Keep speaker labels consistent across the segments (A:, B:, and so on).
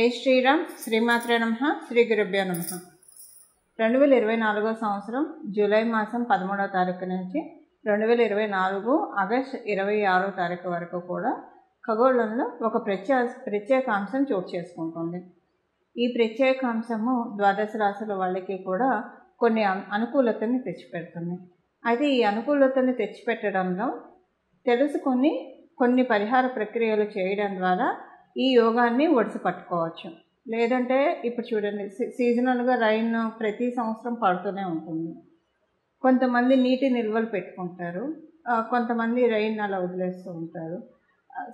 A: జై శ్రీరామ్. శ్రీమాత్రే నమః. శ్రీ గురుభ్యో నమః. 2024 సంవత్సరం జూలై మాసం 13వ తారీఖు నుంచి 2024 ఆగస్టు 26వ తారీఖు వరకు కూడా ఖగోళంలో ఒక ప్రత్యేకాంశం చోటు చేసుకుంటుంది. ఈ ప్రత్యేకాంశము ద్వాదశ రాశుల వాళ్ళకి కూడా కొన్ని అనుకూలతని తెచ్చిపెడుతుంది. అయితే ఈ అనుకూలతని తెచ్చిపెట్టడంలో తెలుసుకొని కొన్ని పరిహార ప్రక్రియలు చేయడం ద్వారా ఈ యోగాన్ని ఒడిసి పట్టుకోవచ్చు. లేదంటే ఇప్పుడు చూడండి, సీజనల్గా రైన్ ప్రతి సంవత్సరం పడుతూనే ఉంటుంది. కొంతమంది నీటి నిల్వలు పెట్టుకుంటారు, కొంతమంది రైన్ అలా వదిలేస్తూ ఉంటారు.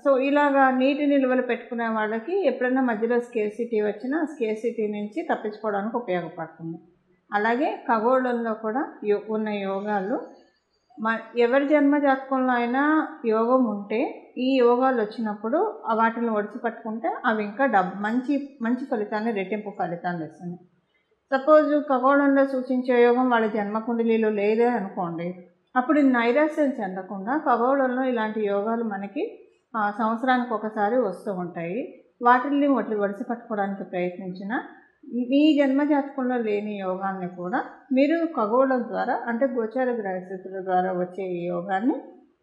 A: సో ఇలాగా నీటి నిల్వలు పెట్టుకునే వాళ్ళకి ఎప్పుడైనా మధ్యలో స్కేర్సిటీ వచ్చినా స్కేర్సిటీ నుంచి తప్పించుకోవడానికి ఉపయోగపడుతుంది. అలాగే ఖగోళంలో కూడా ఉన్న యోగాలు ఎవరి జన్మ జాతకంలో అయినా యోగం ఉంటే ఈ యోగాలు వచ్చినప్పుడు వాటిని ఒడిసి పట్టుకుంటే అవి ఇంకా మంచి ఫలితాన్ని, రెట్టింపు ఫలితాన్ని ఇస్తుంది. సపోజ్ ఖగోళంలో సూచించే యోగం వాళ్ళ జన్మకుండలిలో లేదే అనుకోండి, అప్పుడు నైరాశ్యం చెందకుండా ఖగోళంలో ఇలాంటి యోగాలు మనకి సంవత్సరానికి ఒకసారి వస్తూ ఉంటాయి. వాటిని ఒడిసి పట్టుకోవడానికి ప్రయత్నించిన మీ జన్మ జాతకంలో లేని యోగాన్ని కూడా మీరు ఖగోళం ద్వారా, అంటే గోచార గ్రహస్థితుల ద్వారా వచ్చే ఈ యోగాన్ని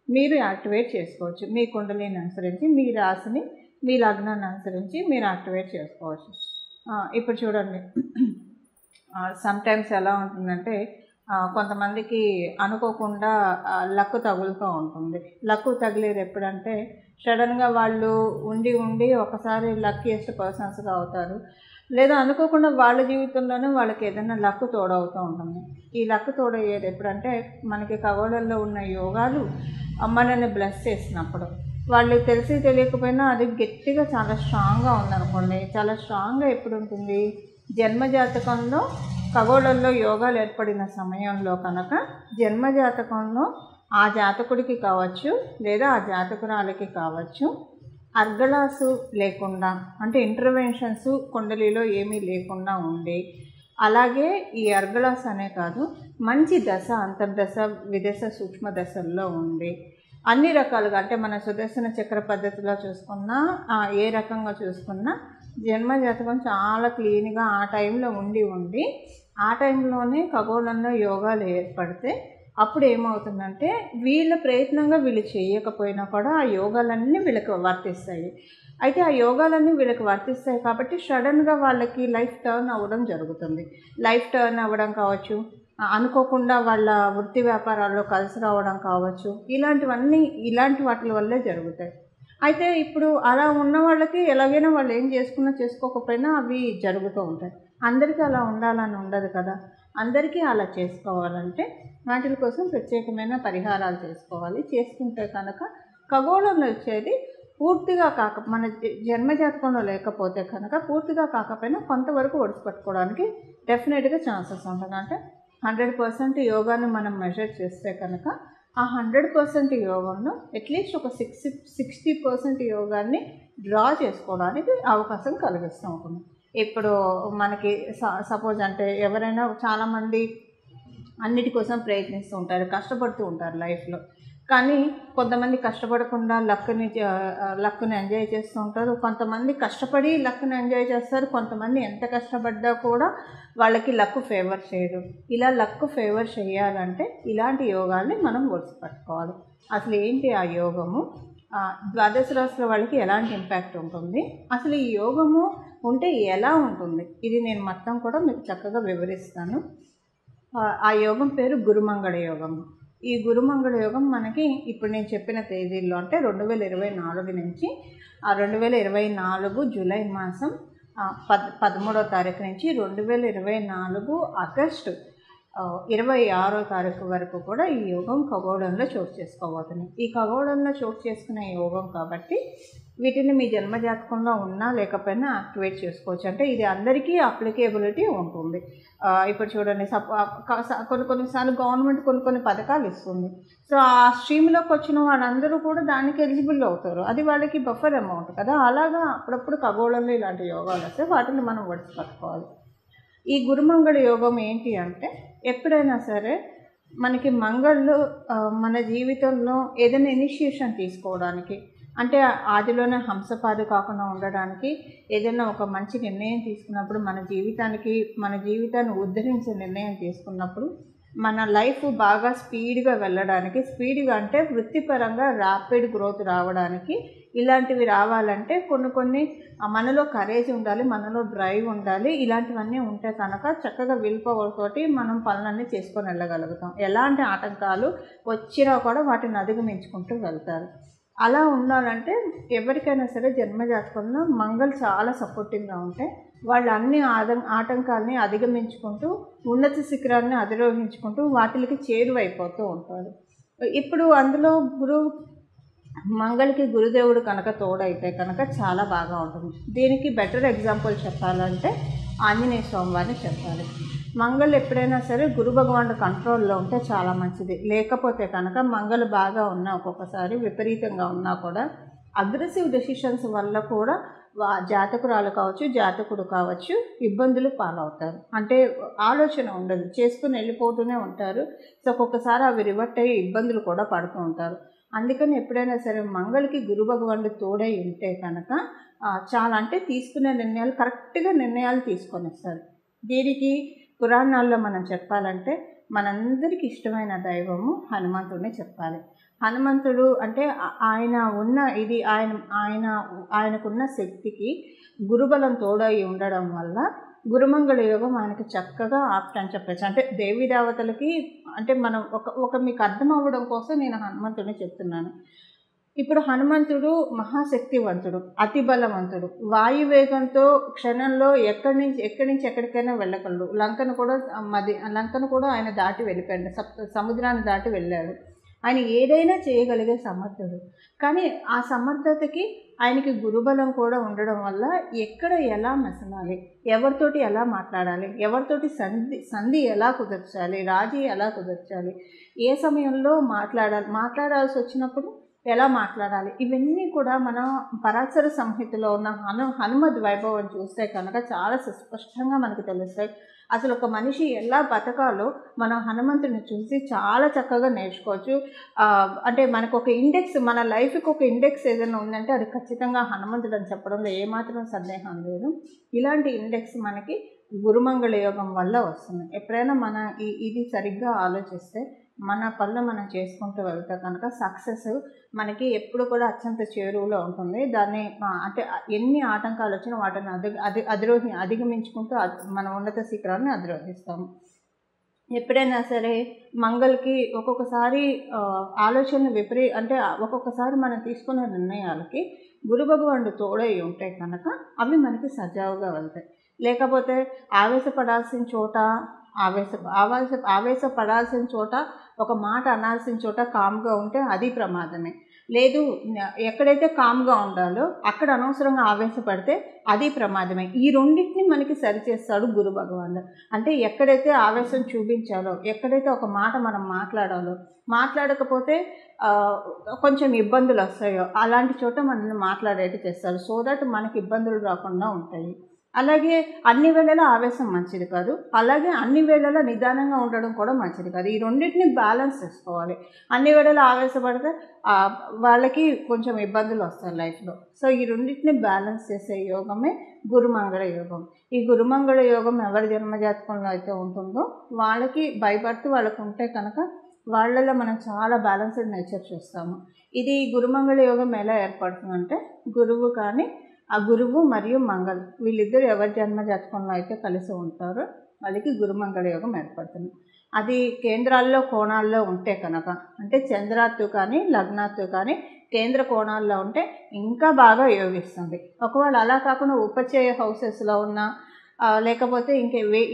A: మీరు యాక్టివేట్ చేసుకోవచ్చు. మీ కుండలిని అనుసరించి, మీ రాశిని, మీ లగ్నాన్ని అనుసరించి మీరు యాక్టివేట్ చేసుకోవచ్చు. ఇప్పుడు చూడండి, సమ్టైమ్స్ ఎలా ఉంటుందంటే కొంతమందికి అనుకోకుండా లక్కు తగులుతూ ఉంటుంది. లక్కు తగిలేది ఎప్పుడంటే సడన్గా వాళ్ళు ఉండి ఒకసారి లక్కీయెస్ట్ పర్సన్స్గా అవుతారు. లేదా అనుకోకుండా వాళ్ళ జీవితంలోనే వాళ్ళకి ఏదైనా లక్కు తోడవుతూ ఉంటుంది. ఈ లక్కు తోడయ్యేది ఎప్పుడంటే మనకి ఖగోళంలో ఉన్న యోగాలు మనల్ని బ్లెస్ చేసినప్పుడు. వాళ్ళు తెలిసి తెలియకపోయినా అది గట్టిగా చాలా స్ట్రాంగ్గా ఉందనుకోండి. చాలా స్ట్రాంగ్గా ఎప్పుడు ఉంటుంది, జన్మజాతకంలో ఖగోళంలో యోగాలు ఏర్పడిన సమయంలో కనుక జన్మజాతకంలో ఆ జాతకుడికి కావచ్చు లేదా ఆ జాతకురాలికి కావచ్చు అర్గళాసు లేకుండా, అంటే ఇంటర్వెన్షన్స్ కుండలిలో ఏమీ లేకుండా ఉండి, అలాగే ఈ అర్గళాస్ అనే కాదు మంచి దశ, అంతర్దశ, విదశ, సూక్ష్మ దశల్లో ఉండి అన్ని రకాలుగా, అంటే మన సుదర్శన చక్ర పద్ధతిలో చూసుకున్నా ఏ రకంగా చూసుకున్నా జన్మజాతకం చాలా క్లీన్గా ఆ టైంలో ఉండి ఆ టైంలోనే ఖగోళంలో యోగాలు ఏర్పడితే అప్పుడు ఏమవుతుందంటే వీళ్ళ ప్రయత్నంగా వీళ్ళు చేయకపోయినా కూడా ఆ యోగాలన్నీ వీళ్ళకి వర్తిస్తాయి. అయితే ఆ యోగాలన్నీ వీళ్ళకి వర్తిస్తాయి కాబట్టి సడన్గా వాళ్ళకి లైఫ్ టర్న్ అవ్వడం జరుగుతుంది. లైఫ్ టర్న్ అవ్వడం కావచ్చు, అనుకోకుండా వాళ్ళ వృత్తి వ్యాపారాల్లో కలిసి రావడం కావచ్చు, ఇలాంటి వాటి వల్లే జరుగుతాయి. అయితే ఇప్పుడు అలా ఉన్న వాళ్ళకి ఎలాగైనా వాళ్ళు ఏం చేసుకోకపోయినా అవి జరుగుతూ ఉంటాయి. అందరికీ అలా ఉండాలని ఉండదు కదా. అందరికీ అలా చేసుకోవాలంటే వాటి కోసం ప్రత్యేకమైన పరిహారాలు చేసుకోవాలి. చేసుకుంటే కనుక ఖగోళంలో వచ్చేది పూర్తిగా మన జన్మజాతకంలో లేకపోతే కనుక పూర్తిగా కాకపోయినా కొంతవరకు ఒడిసిపట్టుకోవడానికి డెఫినెట్గా ఛాన్సెస్ ఉంటుంది. అంటే 100% యోగాన్ని మనం మెజర్ చేస్తే కనుక ఆ 100% యోగంలో అట్లీస్ట్ ఒక 60% యోగాన్ని డ్రా చేసుకోవడానికి అవకాశం కలిగిస్తూ ఉంటుంది. ఇప్పుడు మనకి సపోజ్ అంటే ఎవరైనా చాలామంది అన్నిటి కోసం ప్రయత్నిస్తూ ఉంటారు, కష్టపడుతూ ఉంటారు లైఫ్లో. కానీ కొంతమంది కష్టపడకుండా లక్కుని ఎంజాయ్ చేస్తూ ఉంటారు. కొంతమంది కష్టపడి లక్కుని ఎంజాయ్ చేస్తారు. కొంతమంది ఎంత కష్టపడ్డా కూడా వాళ్ళకి లక్కు ఫేవర్ చేయదు. ఇలా లక్కు ఫేవర్ చేయాలంటే ఇలాంటి యోగాల్ని మనం ఒడిసి పట్టుకోవాలి. అసలు ఏంటి ఆ యోగము, ద్వాదశ రాశుల వాళ్ళకి ఎలాంటి ఇంపాక్ట్ ఉంటుంది, అసలు ఈ యోగము ఉంటే ఎలా ఉంటుంది, ఇది నేను మొత్తం కూడా మీకు చక్కగా వివరిస్తాను. ఆ యోగం పేరు గురుమంగళ యోగం. ఈ గురుమంగళ యోగం మనకి ఇప్పుడు నేను చెప్పిన తేదీల్లో, అంటే 2024 నుంచి 2024 జూలై మాసం 13వ తారీఖు నుంచి 2024 ఆగస్టు 26వ తారీఖు వరకు కూడా ఈ యోగం ఖగోళంలో చోటు చేసుకోబోతుంది. ఈ ఖగోళంలో చోటు చేసుకునే యోగం కాబట్టి వీటిని మీ జన్మజాతకంలో ఉన్నా లేకపోయినా యాక్టివేట్ చేసుకోవచ్చు. అంటే ఇది అందరికీ అప్లికేబిలిటీ ఉంటుంది. ఇప్పుడు చూడండి, కొన్నిసార్లు గవర్నమెంట్ కొన్ని పథకాలు ఇస్తుంది. సో ఆ స్ట్రీమ్లోకి వచ్చిన వాళ్ళందరూ కూడా దానికి ఎలిజిబుల్ అవుతారు. అది వాళ్ళకి బఫర్ అమౌంట్ కదా. అలాగా అప్పుడప్పుడు ఖగోళంలో ఇలాంటి యోగాలు వస్తే వాటిని మనం ఒడిసి పట్టుకోవాలి. ఈ గురుమంగళ యోగం ఏంటి అంటే, ఎప్పుడైనా సరే మనకి మంగళ్ళు మన జీవితంలో ఏదైనా ఇనిషియేషన్ తీసుకోవడానికి, అంటే ఆదిలోనే హంసపాదు కాకుండా ఉండడానికి ఏదైనా ఒక మంచి నిర్ణయం తీసుకున్నప్పుడు, మన జీవితాన్ని ఉద్ధరించే నిర్ణయం తీసుకున్నప్పుడు, మన లైఫ్ బాగా స్పీడ్గా వెళ్ళడానికి, స్పీడ్గా అంటే వృత్తిపరంగా ర్యాపిడ్ గ్రోత్ రావడానికి, ఇలాంటివి రావాలంటే కొన్ని మనలో కరేజ్ ఉండాలి, మనలో డ్రైవ్ ఉండాలి. ఇలాంటివన్నీ ఉంటే కనుక చక్కగా విల్ పవర్ తోటి మనం పనులన్నీ చేసుకొని వెళ్ళగలుగుతాం. ఎలాంటి ఆటంకాలు వచ్చినా కూడా వాటిని అధిగమించుకుంటూ వెళ్తారు. అలా ఉండాలంటే ఎవరికైనా సరే జన్మజాతకంలో మంగళ్ చాలా సపోర్టింగ్గా ఉంటే వాళ్ళు అన్ని ఆటంకాలని అధిగమించుకుంటూ ఉన్నత శిఖరాన్ని అధిరోహించుకుంటూ వాటికి చేరువైపోతూ ఉంటారు. ఇప్పుడు అందులో మంగళకి గురుదేవుడు కనుక తోడైతే కనుక చాలా బాగా ఉంటుంది. దీనికి బెటర్ ఎగ్జాంపుల్ చెప్పాలంటే ఆంజనేయ స్వామి వారిని చెప్పాలి. మంగళ్ ఎప్పుడైనా సరే గురు భగవానుడు కంట్రోల్లో ఉంటే చాలా మంచిది. లేకపోతే కనుక మంగళ్ బాగా ఉన్నా, ఒక్కొక్కసారి విపరీతంగా ఉన్నా కూడా అగ్రెసివ్ డెసిషన్స్ వల్ల కూడా జాతకురాలు కావచ్చు, జాతకుడు కావచ్చు ఇబ్బందులు పాలవుతారు. అంటే ఆలోచన ఉండదు, చేసుకుని వెళ్ళిపోతూనే ఉంటారు. సో ఒక్కొక్కసారి అవి రివర్ట్ అయ్యి ఇబ్బందులు కూడా పడుతూ ఉంటారు. అందుకని ఎప్పుడైనా సరే మంగళకి గురు భగవానుడు తోడై ఉంటే కనుక చాలా అంటే తీసుకునే నిర్ణయాలు కరెక్ట్గా నిర్ణయాలు తీసుకొని వస్తారు. దీనికి పురాణాల్లో మనం చెప్పాలంటే మనందరికీ ఇష్టమైన దైవము హనుమంతుడిని చెప్పాలి. హనుమంతుడు అంటే ఆయనకున్న శక్తికి గురుబలం తోడై ఉండడం వల్ల గురుమంగళ యోగం ఆయనకు చక్కగా ఆప్ట్ అని చెప్పచ్చు. అంటే దేవీ దేవతలకి అంటే మనం ఒక మీకు అర్థం అవ్వడం కోసం నేను హనుమంతుడిని చెప్తున్నాను. ఇప్పుడు హనుమంతుడు మహాశక్తివంతుడు, అతి బలవంతుడు, వాయువేగంతో క్షణంలో ఎక్కడి నుంచి ఎక్కడికైనా వెళ్ళగలడు. లంకను కూడా ఆయన దాటి వెళ్ళిపోయాడు, సముద్రాన్ని దాటి వెళ్ళాడు. ఆయన ఏదైనా చేయగలిగే సమర్థుడు. కానీ ఆ సమర్థతకి ఆయనకి గురుబలం కూడా ఉండడం వల్ల ఎక్కడ ఎలా మెసలాలి, ఎవరితోటి ఎలా మాట్లాడాలి, ఎవరితోటి సంధి ఎలా కుదర్చాలి, రాజీ ఎలా కుదర్చాలి, ఏ సమయంలో మాట్లాడాల్సి వచ్చినప్పుడు ఎలా మాట్లాడాలి, ఇవన్నీ కూడా మనం పరాశర సంహితలో ఉన్న హనుమద్ వైభవం చూస్తే కనుక చాలా సుస్పష్టంగా మనకు తెలుస్తాయి. అసలు ఒక మనిషి ఎలా బతకాలో మనం హనుమంతుడిని చూసి చాలా చక్కగా నేర్చుకోవచ్చు. అంటే మనకు ఒక ఇండెక్స్, మన లైఫ్కి ఒక ఇండెక్స్ ఏదైనా ఉందంటే అది ఖచ్చితంగా హనుమంతుడు అని చెప్పడంలో ఏమాత్రం సందేహం లేదు. ఇలాంటి ఇండెక్స్ మనకి గురుమంగళ యోగం వల్ల వస్తుంది. ఎప్పుడైనా మన ఇది సరిగ్గా ఆలోచిస్తే మన పనులు మనం చేసుకుంటూ వెళ్తే కనుక సక్సెస్ మనకి ఎప్పుడు కూడా అత్యంత చేరువలో ఉంటుంది. దాన్ని అంటే ఎన్ని ఆటంకాలు వచ్చినా వాటిని అధిగమించుకుంటూ మన ఉన్నత శిఖరాన్ని అధిరోహిస్తాము. ఎప్పుడైనా సరే మంగళకి ఒక్కొక్కసారి ఆలోచనలు అంటే ఒక్కొక్కసారి మనం తీసుకునే నిర్ణయాలకి గురు భగవానుడు తోడై ఉంటే కనుక అవి మనకి సజావుగా వెళ్తాయి. లేకపోతే ఆవేశపడాల్సిన చోట ఒక మాట అనాల్సిన చోట కామ్గా ఉంటే అది ప్రమాదమే. లేదు, ఎక్కడైతే కామ్గా ఉండాలో అక్కడ అనవసరంగా ఆవేశపడితే అది ప్రమాదమే. ఈ రెండింటిని మనకి సరిచేస్తాడు గురు భగవానుడు. అంటే ఎక్కడైతే ఆవేశం చూపించాలో, ఎక్కడైతే ఒక మాట మనం మాట్లాడకపోతే కొంచెం ఇబ్బందులు వస్తాయో అలాంటి చోట మనల్ని మాట్లాడేట్టు చేస్తారు. సో దట్ మనకి ఇబ్బందులు రాకుండా ఉంటాయి. అలాగే అన్ని వేళలా ఆవేశం మంచిది కాదు, అలాగే అన్ని వేళలా నిదానంగా ఉండడం కూడా మంచిది కాదు. ఈ రెండింటిని బ్యాలెన్స్ చేసుకోవాలి. అన్ని వేళలా ఆవేశపడితే వాళ్ళకి కొంచెం ఇబ్బందులు వస్తాయి లైఫ్లో. సో ఈ రెండింటిని బ్యాలెన్స్ చేసే యోగమే గురుమంగళ యోగం. ఈ గురుమంగళ యోగం ఎవరి జన్మజాతకంలో అయితే ఉంటుందో వాళ్ళకి బై బర్త్ వాళ్ళకు ఉంటే కనుక వాళ్ళలో మనం చాలా బ్యాలెన్స్డ్ నేచర్ చూస్తాము. ఇది గురుమంగళ యోగం ఎలా ఏర్పడుతుందంటే ఆ గురువు మరియు మంగళ్ వీళ్ళిద్దరు ఎవరి జన్మ జాతకంలో అయితే కలిసి ఉంటారో వాళ్ళకి గురుమంగళ యోగం ఏర్పడుతుంది. అది కేంద్రాల్లో కోణాల్లో ఉంటే కనుక, అంటే చంద్రాత్తు కానీ లగ్నాత్తు కానీ కేంద్ర కోణాల్లో ఉంటే ఇంకా బాగా యోగిస్తుంది. ఒకవేళ అలా కాకుండా ఉపచయ హౌసెస్లో ఉన్నా లేకపోతే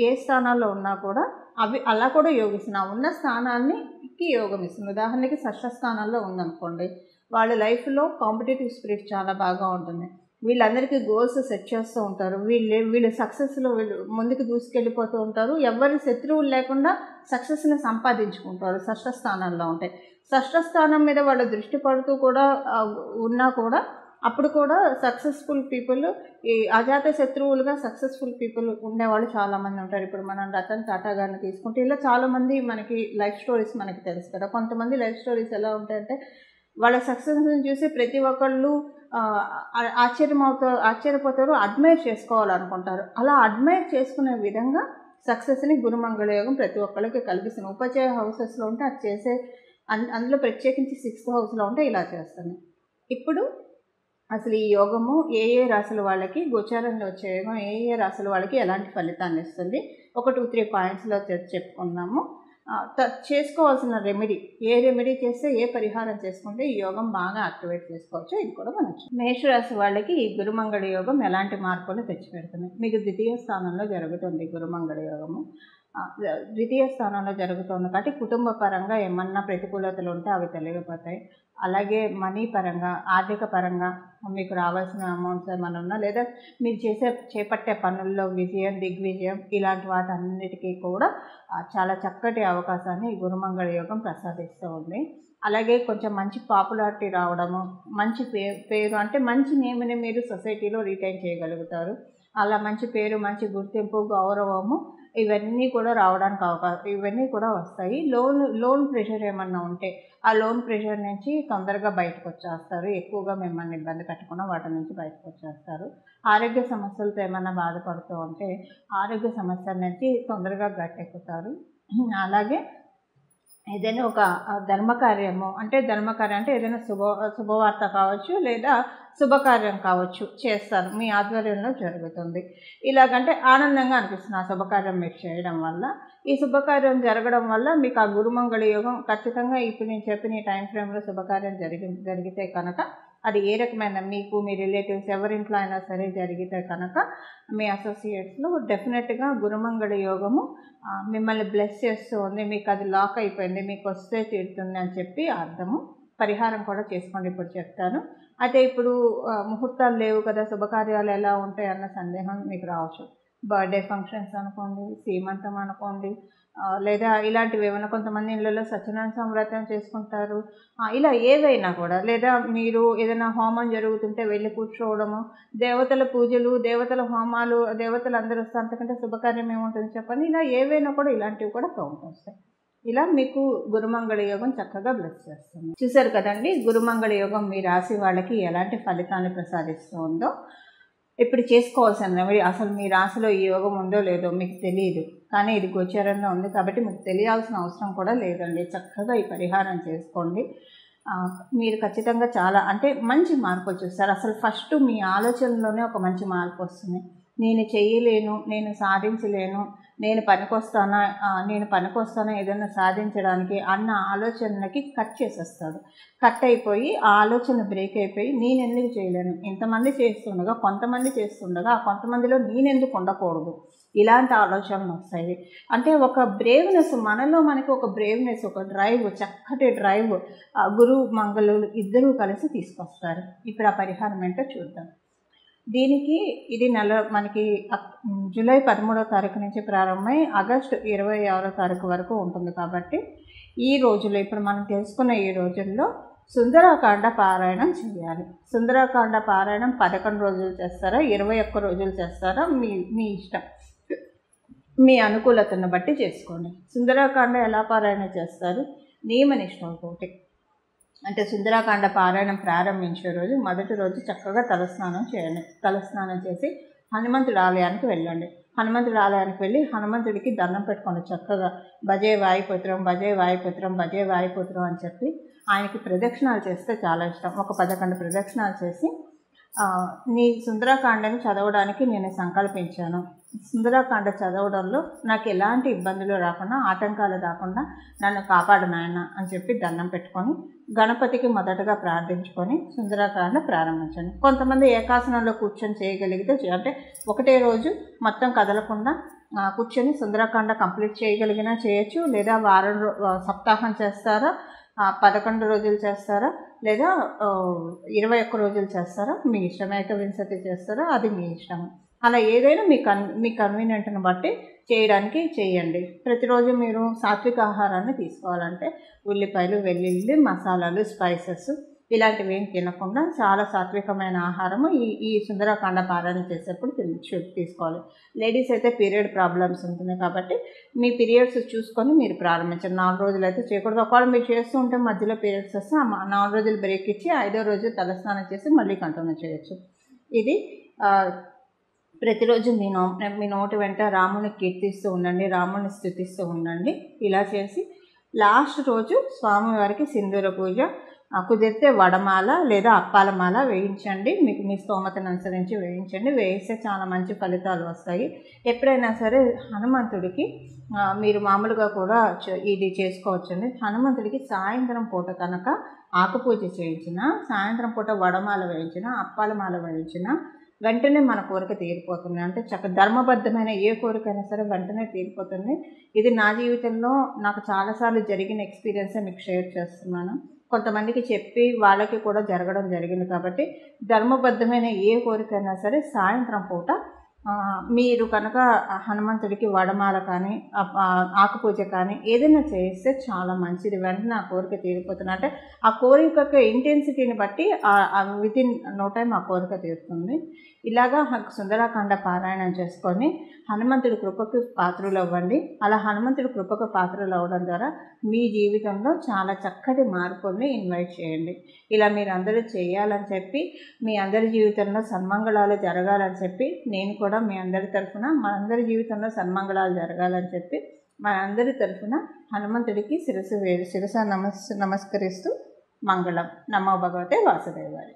A: ఏ స్థానాల్లో ఉన్నా కూడా అవి అలా కూడా యోగిస్తుంది. ఉన్న స్థానానికి యోగం ఇస్తుంది. ఉదాహరణకి షష్ఠ స్థానాల్లో ఉందనుకోండి, వాళ్ళ లైఫ్లో కాంపిటేటివ్ స్పిరిట్ చాలా బాగా ఉంటుంది. వీళ్ళందరికీ గోల్స్ సెట్ చేస్తూ ఉంటారు. వీళ్ళు సక్సెస్లో ముందుకు దూసుకెళ్ళిపోతూ ఉంటారు. ఎవరి శత్రువులు లేకుండా సక్సెస్ని సంపాదించుకుంటారు షష్ఠ స్థానాల్లో ఉంటాయి. షష్ఠ స్థానం మీద వాళ్ళ దృష్టి పడుతూ కూడా ఉన్నా కూడా అప్పుడు కూడా సక్సెస్ఫుల్ పీపుల్, ఈ అజాత శత్రువులుగా సక్సెస్ఫుల్ పీపుల్ ఉండేవాళ్ళు చాలామంది ఉంటారు. ఇప్పుడు మనం రతన్ టాటా గారిని తీసుకుంటే ఇలా చాలామంది మనకి లైఫ్ స్టోరీస్ మనకి తెలుసు కదా. కొంతమంది లైఫ్ స్టోరీస్ ఎలా ఉంటాయంటే వాళ్ళ సక్సెస్ని చూసి ప్రతి ఒక్కళ్ళు ఆశ్చర్యపోతారు, అడ్మైర్ చేసుకోవాలనుకుంటారు. అలా అడ్మైర్ చేసుకునే విధంగా సక్సెస్ని గురుమంగళ యోగం ప్రతి ఒక్కళ్ళకి కల్పిస్తుంది. ఉపచయ హౌసెస్లో ఉంటే అది చేసే, అందులో ప్రత్యేకించి 6th హౌస్లో ఉంటే ఇలా చేస్తుంది. ఇప్పుడు అసలు ఈ యోగము ఏ రాశుల వాళ్ళకి, గోచారంలో వచ్చే యోగం ఏ రాశుల వాళ్ళకి ఎలాంటి ఫలితాన్ని ఇస్తుంది, ఒక 2-3 పాయింట్స్లో చెప్పుకుందాము. చేసుకోవాల్సిన రెమెడీ, ఏ రెమెడీ చేస్తే, ఏ పరిహారం చేసుకుంటే ఈ యోగం బాగా యాక్టివేట్ చేసుకోవచ్చు, ఇది కూడా మనం మేషరాశి వాళ్ళకి ఈ గురుమంగళ యోగం ఎలాంటి మార్పులు తెచ్చిపెడుతుంది. మీకు ద్వితీయ స్థానంలో జరుగుతుంది గురుమంగళ యోగము. ద్వితీయ స్థానంలో జరుగుతుంది కాబట్టి కుటుంబ పరంగా ఏమన్నా ప్రతికూలతలు ఉంటే అవి తొలగిపోతాయి. అలాగే మనీ పరంగా, ఆర్థిక పరంగా మీకు రావాల్సిన అమౌంట్స్ ఏమైనా ఉన్నా, లేదా మీరు చేపట్టే పనుల్లో విజయం, దిగ్విజయం ఇలాంటి వాటన్నిటికీ కూడా చాలా చక్కటి అవకాశాన్ని ఈ గురుమంగళ యోగం ప్రసాదిస్తూ ఉంది. అలాగే కొంచెం మంచి పాపులారిటీ రావడము, మంచి పేరు అంటే మంచి నేమ్ని మీరు సొసైటీలో రిటైన్ చేయగలుగుతారు. అలా మంచి పేరు, మంచి గుర్తింపు, గౌరవము ఇవన్నీ కూడా రావడానికి ఇవన్నీ కూడా వస్తాయి. లోన్ ప్రెషర్ ఏమన్నా ఉంటే ఆ లోన్ ప్రెషర్ నుంచి తొందరగా బయటకు వచ్చేస్తారు. ఎక్కువగా మిమ్మల్ని ఇబ్బంది పెట్టకుండా వాటి నుంచి బయటకు వచ్చేస్తారు. ఆరోగ్య సమస్యలతో ఏమన్నా బాధపడుతూ ఉంటే ఆరోగ్య సమస్యల నుంచి తొందరగా గట్టెక్కుతారు. అలాగే ఏదైనా ఒక ధర్మకార్యము అంటే ఏదైనా శుభవార్త కావచ్చు, లేదా శుభకార్యం కావచ్చు చేస్తారు, మీ ఆధ్వర్యంలో జరుగుతుంది. ఇలాగంటే ఆనందంగా అనిపిస్తుంది ఆ శుభకార్యం మీరు చేయడం వల్ల. ఈ శుభకార్యం జరగడం వల్ల మీకు ఆ గురుమంగళ యోగం ఖచ్చితంగా ఇప్పుడు నేను చెప్పిన ఈ టైం ఫ్రేమ్లో శుభకార్యం జరిగితే కనుక అది ఏ రకమైన మీకు, మీ రిలేటివ్స్ ఎవరింట్లో అయినా సరే జరిగితే కనుక మీ అసోసియేట్స్లో డెఫినెట్గా గురుమంగళ యోగము మిమ్మల్ని బ్లెస్ చేస్తూ ఉంది. మీకు అది లాక్ అయిపోయింది, మీకు వస్తే తీరుతుంది అని చెప్పి అర్థము. పరిహారం కూడా చేసుకోండి, ఇప్పుడు చెప్తాను. అయితే ఇప్పుడు ముహూర్తాలు లేవు కదా, శుభకార్యాలు ఎలా ఉంటాయి అన్న సందేహం మీకు రావచ్చు. బర్త్డే ఫంక్షన్స్ అనుకోండి, సీమంతం అనుకోండి, లేదా ఇలాంటివి ఏమైనా, కొంతమంది ఇళ్ళలో సత్యనారాయణ వ్రతం చేసుకుంటారు, ఇలా ఏవైనా కూడా, లేదా మీరు ఏదైనా హోమం జరుగుతుంటే వెళ్ళి కూర్చోవడము, దేవతల పూజలు, దేవతల హోమాలు, దేవతలు అందరూ వస్తే అంతకంటే శుభకార్యం ఏముంటుంది చెప్పండి. ఇలా ఏవైనా కూడా ఇలాంటివి కూడా కౌంట్ వస్తాయి. ఇలా మీకు గురుమంగళ యోగం చక్కగా బ్లెస్ చేస్తుంది. చూసారు కదండి, గురుమంగళ యోగం మీ రాశి వాళ్ళకి ఎలాంటి ఫలితాన్ని ప్రసాదిస్తూ ఉందో. ఇప్పుడు చేసుకోవాల్సిన రెమెడీ, అసలు మీ రాశిలో ఈ యోగం ఉందో లేదో మీకు తెలియదు, కానీ ఇది గోచరంలో ఉంది కాబట్టి మీకు తెలియాల్సిన అవసరం కూడా లేదండి. చక్కగా ఈ పరిహారం చేసుకోండి. మీరు ఖచ్చితంగా చాలా మంచి మార్పులు చూస్తారు. అసలు ఫస్ట్ మీ ఆలోచనలోనే ఒక మంచి మార్పు వస్తుంది. నేను చేయలేను, నేను సాధించలేను, నేను పనికొస్తానా ఏదైనా సాధించడానికి అన్న ఆలోచనకి కట్ చేసేస్తాడు. కట్ అయిపోయి ఆ ఆలోచన బ్రేక్ అయిపోయి నేను ఎందుకు చేయలేను, ఇంతమంది చేస్తుండగా కొంతమంది చేస్తుండగా ఆ కొంతమందిలో నేనెందుకు ఉండకూడదు, ఇలాంటి ఆలోచనలు వస్తాయి. ఒక బ్రేవ్నెస్, మనకి ఒక బ్రేవ్నెస్, ఒక డ్రైవ్, చక్కటి డ్రైవ్ గురు మంగళులు ఇద్దరూ కలిసి తీసుకొస్తారు. ఇప్పుడు ఆ పరిహారం ఏంటో చూద్దాం. దీనికి ఇది మనకి జూలై 13వ తారీఖు నుంచి ప్రారంభమై ఆగస్టు 26వ తారీఖు వరకు ఉంటుంది. కాబట్టి ఈ రోజుల్లో, ఇప్పుడు మనం తెలుసుకున్న ఈ రోజుల్లో సుందరాకాండ పారాయణం చేయాలి. సుందరాకాండ పారాయణం 11 రోజులు చేస్తారా, 21 రోజులు చేస్తారా, మీ ఇష్టం, మీ అనుకూలతను బట్టి చేసుకోండి. సుందరాకాండ ఎలా పారాయణ చేస్తారు, నియమనిష్టంతోటి. సుందరాకాండ పారాయణం ప్రారంభించే రోజు మొదటి రోజు చక్కగా తలస్నానం చేయండి. తలస్నానం చేసి హనుమంతుడి ఆలయానికి వెళ్ళండి. హనుమంతుడి ఆలయానికి వెళ్ళి హనుమంతుడికి దండం పెట్టుకోండి. చక్కగా భజే వాయుపుత్రం, భజే వాయుపుత్రం, భజే వాయుపుత్రం అని చెప్పి ఆయనకి ప్రదక్షిణాలు చేస్తే చాలా ఇష్టం. ఒక 11 ప్రదక్షిణాలు చేసి నీ సుందరాకాండని చదవడానికి నేను సంకల్పించాను. సుందరాకాండ చదవడంలో నాకు ఎలాంటి ఇబ్బందులు రాకుండా, ఆటంకాలు రాకుండా నన్ను కాపాడు నాయన అని చెప్పి దండం పెట్టుకొని గణపతికి మొదటగా ప్రార్థించుకొని సుందరాకాండ ప్రారంభించండి. కొంతమంది ఏకాసనంలో కూర్చొని చేయగలిగితే ఒకటే రోజు మొత్తం కదలకుండా కూర్చొని సుందరాకాండ కంప్లీట్ చేయగలిగినా చేయొచ్చు, లేదా సప్తాహం చేస్తారా, 11 రోజులు చేస్తారా, లేదా 21 రోజులు చేస్తారా, మీ ఇష్టం. ఏకవింశతి చేస్తారా, అది మీ ఇష్టం. అలా ఏదైనా మీ కన్వీనియంట్ని బట్టి చేయడానికి చేయండి. ప్రతిరోజు మీరు సాత్విక ఆహారాన్ని తీసుకోవాలంటే ఉల్లిపాయలు, వెల్లుల్లి, మసాలాలు, స్పైసెస్ ఇలాంటివి ఏం తినకుండా చాలా సాత్వికమైన ఆహారము ఈ సుందరకాండ పారాయణ చేసేప్పుడు తీసుకోవాలి. లేడీస్ అయితే పీరియడ్ ప్రాబ్లమ్స్ ఉంటుంది కాబట్టి మీ పీరియడ్స్ చూసుకొని మీరు ప్రారంభించండి. 4 రోజులు అయితే చేయకూడదు. ఒకవేళ మీరు చేస్తూ ఉంటే మధ్యలో పీరియడ్స్ వస్తే 4 రోజులు బ్రేక్ ఇచ్చి 5వ రోజు తలస్నానం చేసి మళ్ళీ కంటిన్యూ చేయొచ్చు. ఇది ప్రతిరోజు మీ నోటి వెంట రాముని కీర్తిస్తూ ఉండండి, రాముని స్తుతిస్తూ ఉండండి. ఇలా చేసి లాస్ట్ రోజు స్వామివారికి సింధూర పూజ, కుదిరితే వడమాల లేదా అప్పాల మాల వేయించండి. మీకు మీ స్తోమతను అనుసరించి వేయించండి. వేయిస్తే చాలా మంచి ఫలితాలు వస్తాయి. ఎప్పుడైనా సరే హనుమంతుడికి మీరు మామూలుగా కూడా ఇది చేసుకోవచ్చండి. హనుమంతుడికి సాయంత్రం పూట కనుక ఆకుపూజ చేయించిన, సాయంత్రం పూట వడమాల వేయించిన, అప్పాల మాల వేయించిన వెంటనే మన కోరిక తీరిపోతుంది. అంటే ధర్మబద్ధమైన ఏ కోరికైనా సరే వెంటనే తీరిపోతుంది. ఇది నా జీవితంలో నాకు చాలాసార్లు జరిగిన ఎక్స్పీరియన్సే మీకు షేర్ చేస్తున్నాను. కొంతమందికి చెప్పి వాళ్ళకి కూడా జరగడం జరిగింది. కాబట్టి ధర్మబద్ధమైన ఏ కోరికైనా సరే సాయంత్రం పూట మీరు కనుక హనుమంతుడికి వడమాల కానీ ఆకుపూజ కానీ ఏదైనా చేస్తే చాలా మంచిది. వెంటనే ఆ కోరిక తీరిపోతుంది. అంటే ఆ కోరిక ఇంటెన్సిటీని బట్టి వితిన్ నో టైం ఆ కోరిక తీరుతుంది. ఇలాగా సుందరకాండ పారాయణం చేసుకొని హనుమంతుడి కృపకు పాత్రలు అవ్వండి. అలా హనుమంతుడి కృపకు పాత్రలు అవ్వడం ద్వారా మీ జీవితంలో చాలా చక్కటి మార్పుల్ని ఇన్వైట్ చేయండి. ఇలా మీరు అందరూ చేయాలని చెప్పి, మీ అందరి జీవితంలో సన్మంగళాలు జరగాలని చెప్పి, నేను కూడా మీ అందరి తరఫున మనందరి జీవితంలో సన్మంగళాలు జరగాలని చెప్పి మనందరి తరఫున హనుమంతుడికి శిరస నమస్కరిస్తూ మంగళం. నమో భగవతే వాసుదేవాయ.